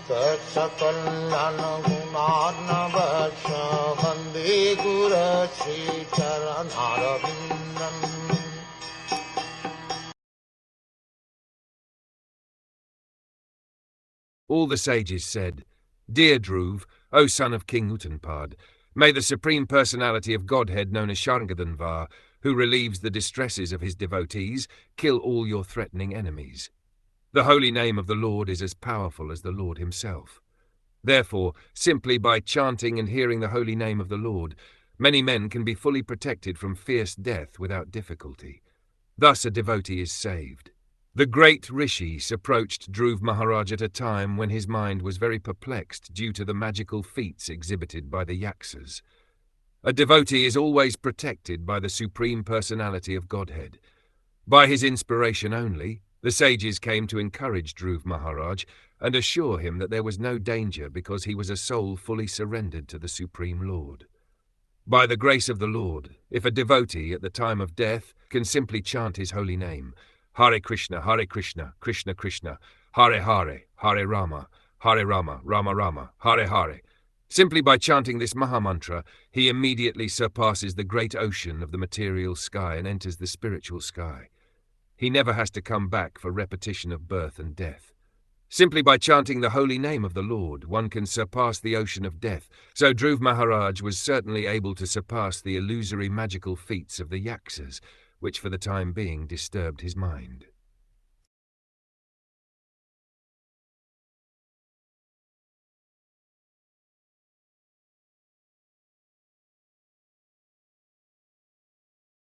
Saksakalyan gunarnavasya Vande Guru Sri Charanarabindam. All the sages said, "Dear Dhruv, O son of King Uttanpad, may the Supreme Personality of Godhead known as Shargadhanvar, who relieves the distresses of his devotees, kill all your threatening enemies. The holy name of the Lord is as powerful as the Lord himself. Therefore, simply by chanting and hearing the holy name of the Lord, many men can be fully protected from fierce death without difficulty. Thus a devotee is saved." The great rishis approached Dhruv Maharaj at a time when his mind was very perplexed due to the magical feats exhibited by the Yaksas. A devotee is always protected by the Supreme Personality of Godhead. By his inspiration only, the sages came to encourage Dhruv Maharaj and assure him that there was no danger because he was a soul fully surrendered to the Supreme Lord. By the grace of the Lord, if a devotee at the time of death can simply chant his holy name, Hare Krishna, Krishna Krishna, Hare Hare, Hare Rama, Rama Rama, Hare Hare. Simply by chanting this Mahamantra, he immediately surpasses the great ocean of the material sky and enters the spiritual sky. He never has to come back for repetition of birth and death. Simply by chanting the holy name of the Lord, one can surpass the ocean of death, so Dhruv Maharaj was certainly able to surpass the illusory magical feats of the Yaksas, which for the time being disturbed his mind.